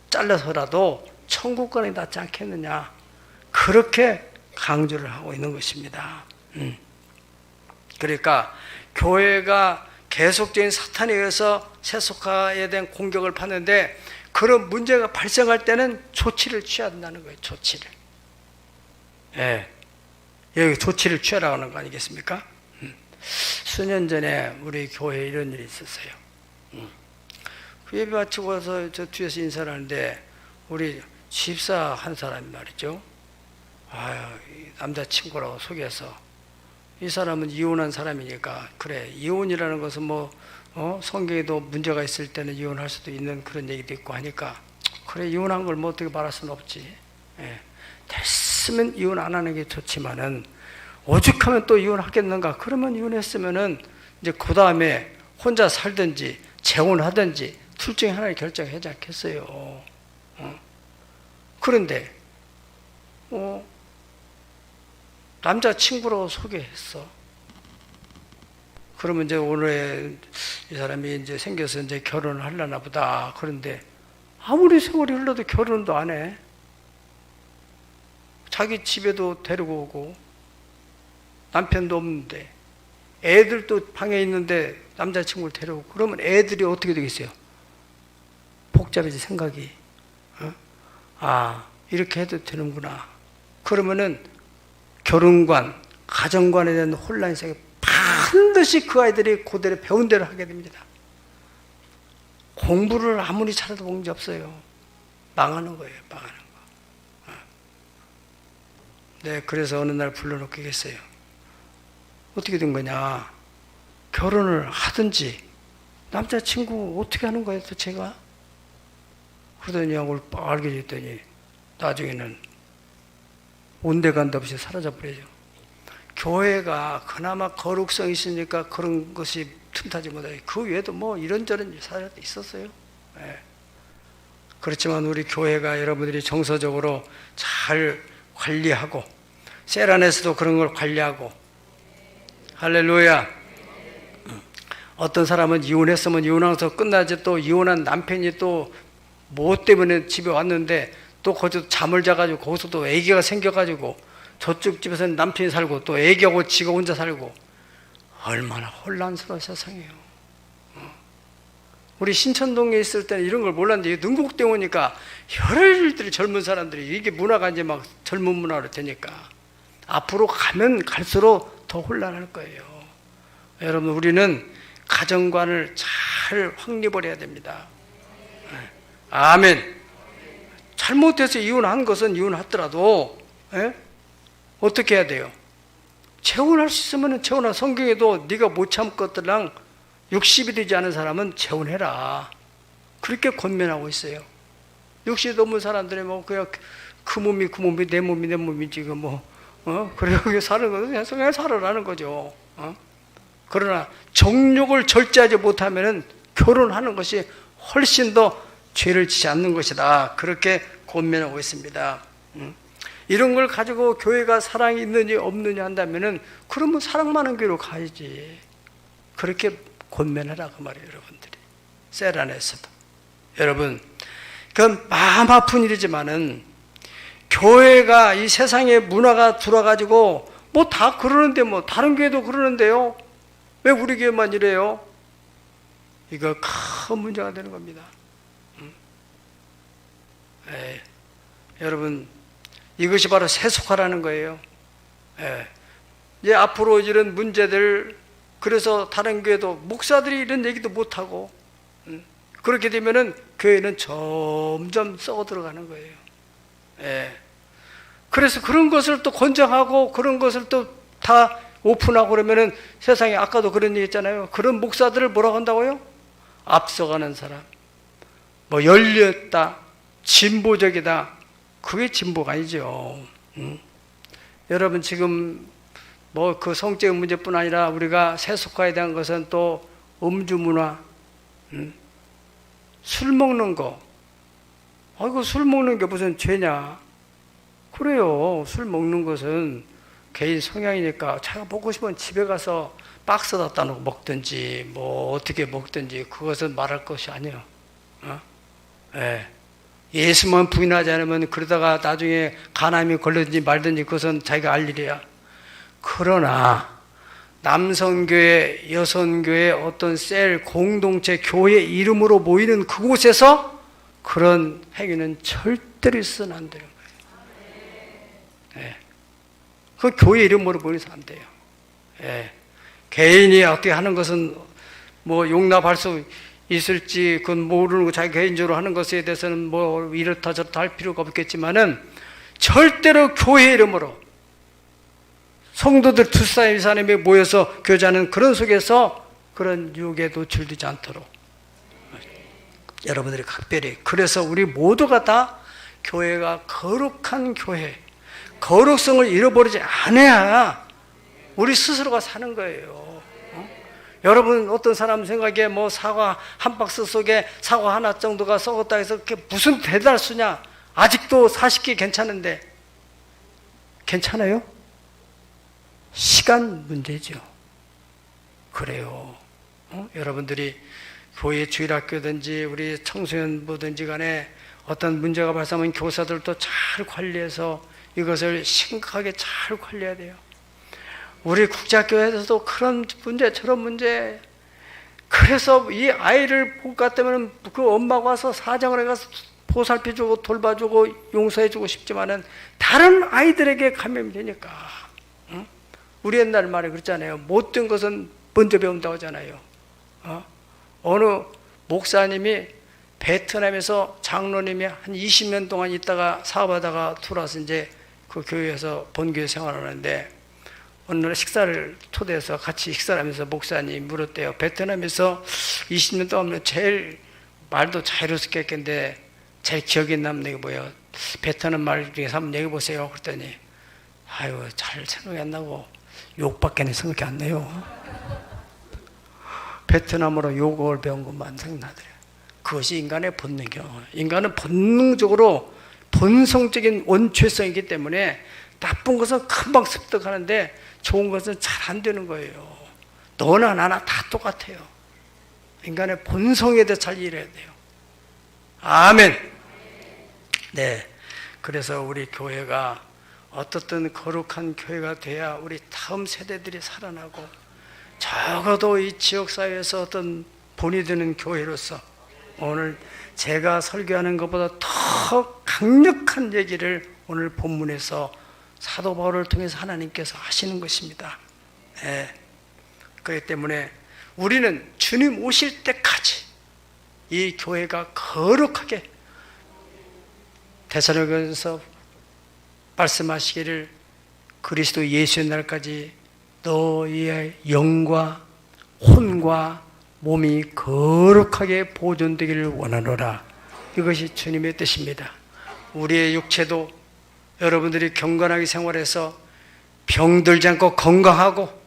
잘라서라도 천국 가는 게 낫지 않겠느냐? 그렇게 강조를 하고 있는 것입니다. 그러니까 교회가 계속적인 사탄에 의해서 세속화에 대한 공격을 받는데 그런 문제가 발생할 때는 조치를 취해야 한다는 거예요. 조치를. 예. 여기 조치를 취하라고 하는 거 아니겠습니까? 수년 전에 우리 교회에 이런 일이 있었어요. 그 예배 마치고 와서 저 뒤에서 인사를 하는데 우리 집사 한 사람이 말이죠. 남자친구라고 소개해서 이 사람은 이혼한 사람이니까 그래 이혼이라는 것은 성경에도 문제가 있을 때는 이혼할 수도 있는 그런 얘기도 있고 하니까 그래 이혼한 걸 어떻게 말할 수는 없지. 됐으면 이혼 안 하는 게 좋지만은 오죽하면 또 이혼하겠는가? 그러면 이혼했으면은 이제 그 다음에 혼자 살든지 재혼하든지 둘 중에 하나를 결정하지 않겠어요. 그런데 남자친구로 소개했어. 그러면 이제 오늘 이 사람이 이제 생겨서 이제 결혼을 하려나 보다. 그런데 아무리 세월이 흘러도 결혼도 안 해. 자기 집에도 데리고 오고 남편도 없는데 애들도 방에 있는데 남자친구를 데려오고 그러면 애들이 어떻게 되겠어요? 복잡해지 생각이. 이렇게 해도 되는구나. 그러면은 결혼관, 가정관에 대한 혼란이 생겨 반드시 그 아이들이 그대로 배운 대로 하게 됩니다. 공부를 아무리 잘해도 문제 없어요. 망하는 거예요. 망하는 거. 네, 그래서 어느 날 불러놓고 얘기했어요. 어떻게 된 거냐? 결혼을 하든지 남자친구 어떻게 하는 거예요? 제가 그러더니 얼굴 빨개졌더니 나중에는 온데간데 없이 사라져버리죠. 교회가 그나마 거룩성이 있으니까 그런 것이 틈타지 못하죠. 그 외에도 뭐 이런저런 사례도 있었어요. 예. 그렇지만 우리 교회가 여러분들이 정서적으로 잘 관리하고 셀 안에서도 그런 걸 관리하고, 할렐루야. 어떤 사람은 이혼했으면 이혼하면서 끝나지, 또 이혼한 남편이 또 뭐 때문에 집에 왔는데 또 거기서 잠을 자가지고 거기서 또 애기가 생겨가지고 저쪽 집에서는 남편이 살고 또 애기하고 지가 혼자 살고, 얼마나 혼란스러운 세상이에요. 우리 신천동에 있을 때는 이런 걸 몰랐는데 능곡대 오니까 여러 일들이, 젊은 사람들이 이게 문화가 이제 막 젊은 문화로 되니까 앞으로 가면 갈수록 더 혼란할 거예요. 여러분, 우리는 가정관을 잘 확립을 해야 됩니다. 아멘. 잘못해서 이혼한 것은 이혼하더라도 어떻게 해야 돼요? 재혼할 수 있으면 재혼하. 성경에도 네가 못 참을 것들랑 60이 되지 않은 사람은 재혼해라, 그렇게 권면하고 있어요. 60이 넘은 사람들이 뭐 그냥 그 몸이 그 몸이 내 몸이 내 몸이지 그 뭐 그래 사는 거는 그냥 살아라는 거죠. 그러나 정욕을 절제하지 못하면은 결혼하는 것이 훨씬 더 죄를 지지 않는 것이다, 그렇게 권면하고 있습니다. 이런 걸 가지고 교회가 사랑이 있느냐 없느냐 한다면은 그러면 사랑 많은 교회로 가야지, 그렇게 권면하라 그 말이에요. 여러분들이 셀 안에서도. 여러분, 그건 마음 아픈 일이지만은 교회가 이 세상의 문화가 들어가지고 뭐 다 그러는데 뭐 다른 교회도 그러는데요, 왜 우리 교회만 이래요? 이거 큰 문제가 되는 겁니다. 여러분, 이것이 바로 세속화라는 거예요. 이제 앞으로 이런 문제들, 그래서 다른 교회도 목사들이 이런 얘기도 못하고, 그렇게 되면은 교회는 점점 썩어 들어가는 거예요. 그래서 그런 것을 또 권장하고 그런 것을 또 다 오픈하고 그러면은 세상에, 아까도 그런 얘기 했잖아요. 그런 목사들을 뭐라고 한다고요? 앞서가는 사람, 뭐 열렸다, 진보적이다. 그게 진보가 아니죠. 여러분, 지금 뭐 그 성적인 문제뿐 아니라 우리가 세속화에 대한 것은 또 음주 문화, 술 먹는 거. 아이고, 술 먹는 게 무슨 죄냐? 그래요. 술 먹는 것은 개인 성향이니까 자기가 먹고 싶으면 집에 가서 박스 갖다 놓고 먹든지 뭐 어떻게 먹든지 그것은 말할 것이 아니에요. 예수만 부인하지 않으면 그러다가 나중에 간암이 걸리든지 말든지 그것은 자기가 알 일이야. 그러나 남성교회, 여성교회, 어떤 셀, 공동체, 교회 이름으로 모이는 그곳에서 그런 행위는 절대로 있어서는 안 되는 거예요. 그 교회 이름으로 모여서 안 돼요. 개인이 어떻게 하는 것은 뭐 용납할 수 있을지 그건 모르는 거, 자기 개인적으로 하는 것에 대해서는 뭐 이렇다 저렇다 할 필요가 없겠지만은 절대로 교회 이름으로 성도들 두 사람이 사람이 모여서 교제하는 그런 속에서 그런 유혹에 노출되지 않도록 여러분들이 각별히, 그래서 우리 모두가 다 교회가 거룩한 교회, 거룩성을 잃어버리지 않아야 우리 스스로가 사는 거예요. 여러분, 어떤 사람 생각에 뭐 사과 한 박스 속에 사과 하나 정도가 썩었다 해서 그게 무슨 대단수냐? 아직도 40개 괜찮은데, 괜찮아요? 시간 문제죠. 그래요. 여러분들이 교회 주일학교든지 우리 청소년부든지 간에 어떤 문제가 발생하면 교사들도 잘 관리해서 이것을 심각하게 잘 관리해야 돼요. 우리 국제학교에서도 그런 문제 저런 문제, 그래서 이 아이를 못 갔다면 그 엄마가 와서 사정을 해가서 보살펴주고 돌봐주고 용서해주고 싶지만은 다른 아이들에게 감염이 되니까. 우리 옛날 말에 그랬잖아요. 못된 것은 먼저 배운다고 하잖아요. 어느 목사님이 베트남에서 장로님이 한 20년 동안 있다가 사업하다가 들어와서 이제 그 교회에서 본교회 생활하는데 어느 날 식사를 초대해서 같이 식사를 하면서 목사님이 물었대요. 베트남에서 20년 동안 제일 말도 자유롭게 했겠는데 제 기억에 남는 게 뭐예요? 베트남 말 중에서 한번 얘기해 보세요. 그랬더니 아유 잘 생각이 안 나고 욕밖에 생각이 안 나요. 베트남어로 욕을 배운 것만 생각나더래요. 그것이 인간의 본능이요. 인간은 본능적으로 본성적인 원초성이기 때문에 나쁜 것은 금방 습득하는데 좋은 것은 잘 안 되는 거예요. 너나 나나 다 똑같아요. 인간의 본성에 대해 잘 이해해야 돼요. 아멘. 네. 그래서 우리 교회가 어떻든 거룩한 교회가 돼야 우리 다음 세대들이 살아나고 적어도 이 지역사회에서 어떤 본이 되는 교회로서 오늘 제가 설교하는 것보다 더 강력한 얘기를 오늘 본문에서 사도 바울을 통해서 하나님께서 하시는 것입니다. 네. 그렇기 때문에 우리는 주님 오실 때까지 이 교회가 거룩하게 데살로니가서 말씀하시기를 그리스도 예수의 날까지 너희의 영과 혼과 몸이 거룩하게 보존되기를 원하노라. 이것이 주님의 뜻입니다. 우리의 육체도 여러분들이 경건하게 생활해서 병들지 않고 건강하고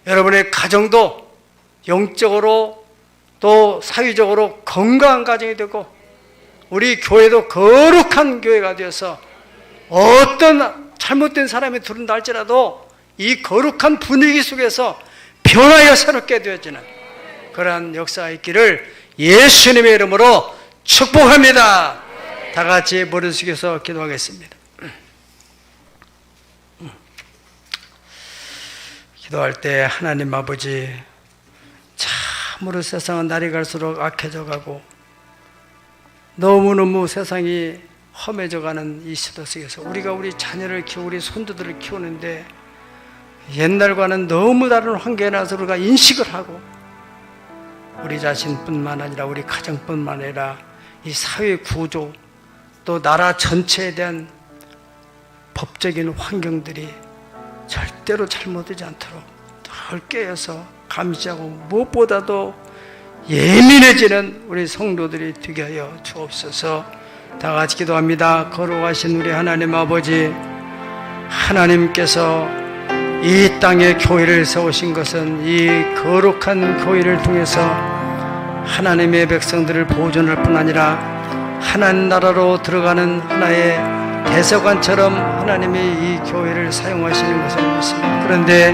여러분의 가정도 영적으로 또 사회적으로 건강한 가정이 되고 우리 교회도 거룩한 교회가 되어서 어떤 잘못된 사람이 들은다 할지라도 이 거룩한 분위기 속에서 변화하여 새롭게 되어지는 그러한 역사가 있기를 예수님의 이름으로 축복합니다. 다 같이 머리 숙여서 기도하겠습니다. 기도할 때 하나님 아버지, 참으로 세상은 날이 갈수록 악해져 가고 너무너무 세상이 험해져 가는 이 시대 속에서 우리가 우리 자녀를 키우고 우리 손주들을 키우는데 옛날과는 너무 다른 환경에 나서 우리가 인식을 하고 우리 자신뿐만 아니라 우리 가정뿐만 아니라 이 사회 구조 또 나라 전체에 대한 법적인 환경들이 절대로 잘못되지 않도록 늘 깨어서 감시하고 무엇보다도 예민해지는 우리 성도들이 되게 하여 주옵소서. 다 같이 기도합니다. 거룩하신 우리 하나님 아버지, 하나님께서 이 땅에 교회를 세우신 것은 이 거룩한 교회를 통해서 하나님의 백성들을 보존할 뿐 아니라 하나님 나라로 들어가는 하나의 대서관처럼 하나님이 이 교회를 사용하시는 것을 믿습니다. 그런데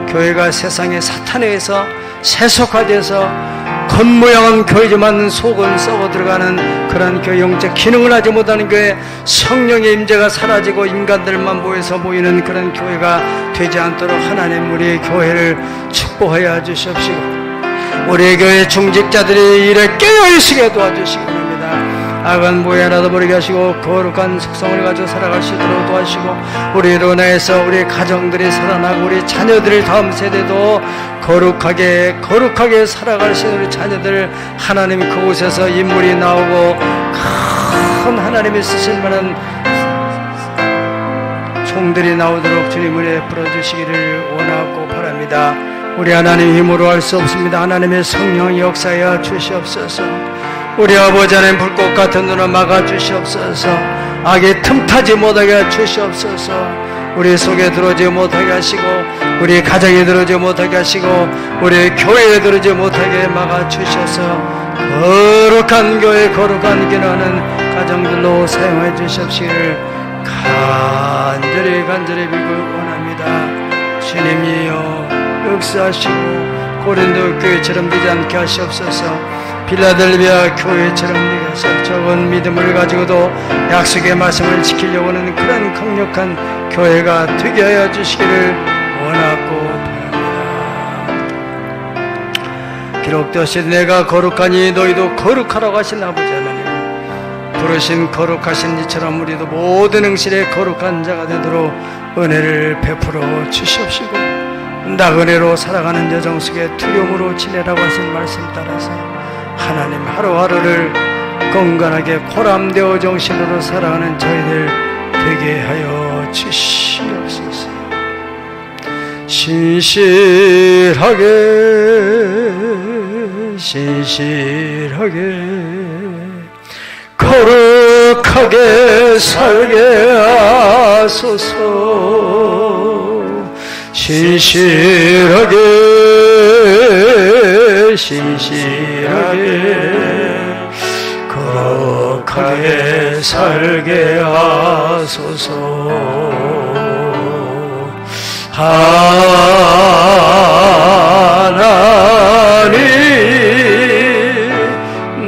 교회가 세상의 사탄에 의해서 세속화되어서 겉모양은 교회지만 속은 썩어 들어가는 그런 교회, 영적 기능을 하지 못하는 교회, 성령의 임재가 사라지고 인간들만 모여서 모이는 그런 교회가 되지 않도록 하나님 우리의 교회를 축복하여 주시옵시고 우리의 교회 중직자들이 일에 깨어있게 도와주시기 바랍니다. 악한 모해 하나도 버리게 하시고 거룩한 속성을 가지고 살아갈 수 있도록 도와주시고 우리로 인해서 우리 가정들이 살아나고 우리 자녀들을 다음 세대도 거룩하게 살아갈 수 있는 우리 자녀들 하나님 그곳에서 인물이 나오고 큰 하나님이 쓰실 만한 종들이 나오도록 주님 은혜 풀어주시기를 원하고 바랍니다. 우리 하나님 힘으로 할 수 없습니다. 하나님의 성령 역사여 주시옵소서. 우리 아버지 하나님 불꽃 같은 눈을 막아주시옵소서. 악에 틈타지 못하게 주시옵소서. 우리 속에 들어오지 못하게 하시고 우리 가정에 들어오지 못하게 하시고 우리 교회에 들어오지 못하게 막아주셔서 거룩한 교회 거룩한 기능하는 가정들로 사용해 주십시기를 간절히 빌고 원합니다. 주님이여 역사하시고 고린도 교회처럼 되지 않게 하시옵소서. 빌라델비아 교회처럼 되게 하소서. 적은 믿음을 가지고도 약속의 말씀을 지키려고 하는 그런 강력한 교회가 되게 하여 주시기를 원하고 바랍니다. 기록되었으니 내가 거룩하니 너희도 거룩하라고 하신 아버지 하나님, 부르신 거룩하신 이처럼 우리도 모든 행실에 거룩한 자가 되도록 은혜를 베풀어 주시옵시고 나그네로 살아가는 여정 속에 두려움으로 지내라고 하신 말씀 따라서 하나님 하루하루를 건강하게 보람되어 정신으로 살아가는 저희들 되게 하여 주시옵소서. 신실하게 거룩하게 살게 하소서. 신실하게 거룩하게 살게 하소서. 하나님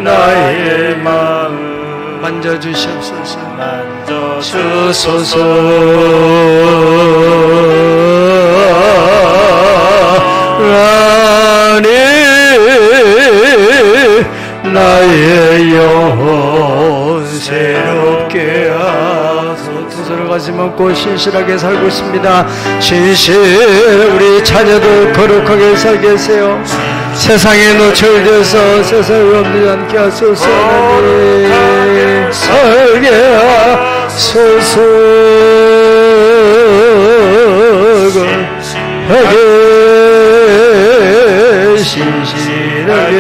나의 마음 만져주시옵소서. 하나님 나의 영혼 새롭게 하소서. 두 손을 가슴 얹고 신실하게 살고 있습니다. 신실 우리 자녀도 거룩하게 살게 하세요. 세상에 노출돼서 세상에 없지 않게 하소서. 하나님 살게 하소서. 신실하게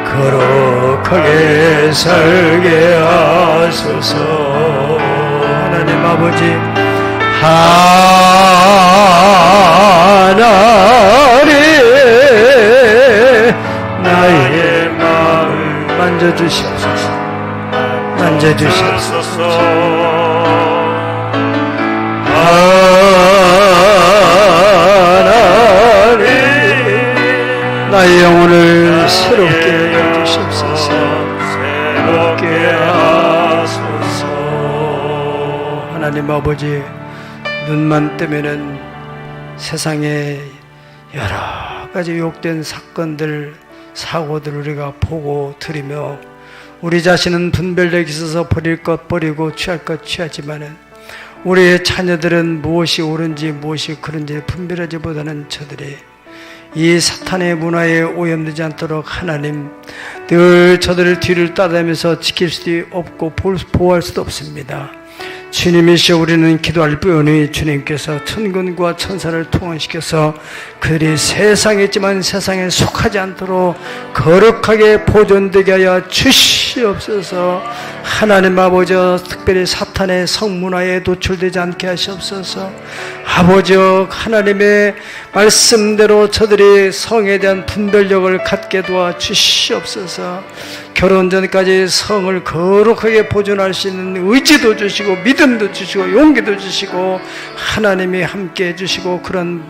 거룩하게 살게 하소서. 하나님 아버지 하나님 나의 마음을 만져주시옵소서. 만져주시옵소서. 나의 영혼을 새롭게 해주시옵소서. 새롭게 하소서. 하나님 아버지 눈만 뜨면은 세상에 여러 가지 유혹된 사건들 사고들 우리가 보고 들으며 우리 자신은 분별력이 있어서 버릴 것 버리고 취할 것 취하지만은 우리의 자녀들은 무엇이 옳은지 무엇이 그른지 분별하지 못하는 저들이 이 사탄의 문화에 오염되지 않도록 하나님 늘 저들을 뒤를 따다니면서 지킬 수도 없고 보호할 수도 없습니다. 주님이시여 우리는 기도할 뿐이니 주님께서 천군과 천사를 통원시켜서 그들이 세상에 있지만 세상에 속하지 않도록 거룩하게 보존되게 하여 주시옵소서. 하나님 아버지 특별히 사탄의 성문화에 노출되지 않게 하시옵소서. 아버지 하나님의 말씀대로 저들이 성에 대한 분별력을 갖게 도와 주시옵소서. 결혼 전까지 성을 거룩하게 보존할 수 있는 의지도 주시고 믿음도 주시고 용기도 주시고 하나님이 함께 해주시고 그런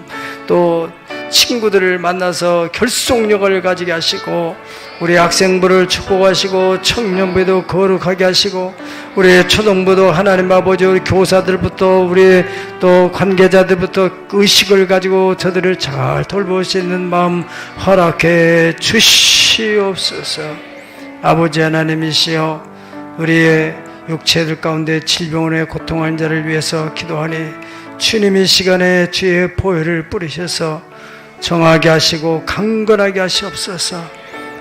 또 친구들을 만나서 결속력을 가지게 하시고 우리 학생부를 축복하시고 청년부도 거룩하게 하시고 우리 초등부도 하나님 아버지 우리 교사들부터 우리 또 관계자들부터 의식을 가지고 저들을 잘 돌볼 수 있는 마음 허락해 주시옵소서. 아버지 하나님이시여 우리의 육체들 가운데 질병으로 고통하는 자를 위해서 기도하니 주님이 시간에 주의 보혈을 뿌리셔서 정하게 하시고 강건하게 하시옵소서.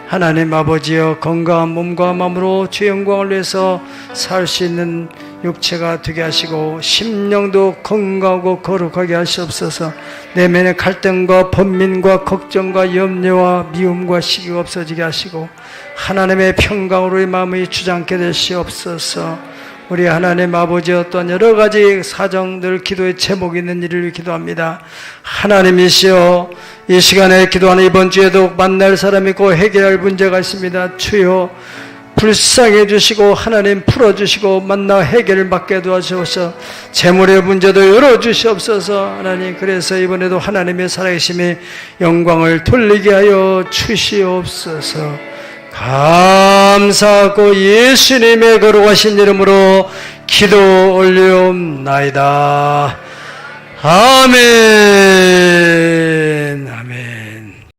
하나님 아버지여 건강한 몸과 마음으로 주의 영광을 위해서 살 수 있는 육체가 되게 하시고 심령도 건강하고 거룩하게 하시옵소서. 내면의 갈등과 번민과 걱정과 염려와 미움과 시기가 없어지게 하시고 하나님의 평강으로 의 마음이 주장케 되시옵소서. 우리 하나님 아버지 어떤 여러 가지 사정들 기도의 제목이 있는 일을 기도합니다. 하나님이시여 이 시간에 기도하는 이번 주에도 만날 사람이 있고 해결할 문제가 있습니다. 주여 불쌍해 주시고 하나님 풀어주시고 만나 해결을 맡게 도와주셔서 재물의 문제도 열어주시옵소서. 하나님 그래서 이번에도 하나님의 살아계심이 영광을 돌리게 하여 주시옵소서. 감사하고 예수님의 거룩하신 이름으로 기도 올리옵나이다. 아멘.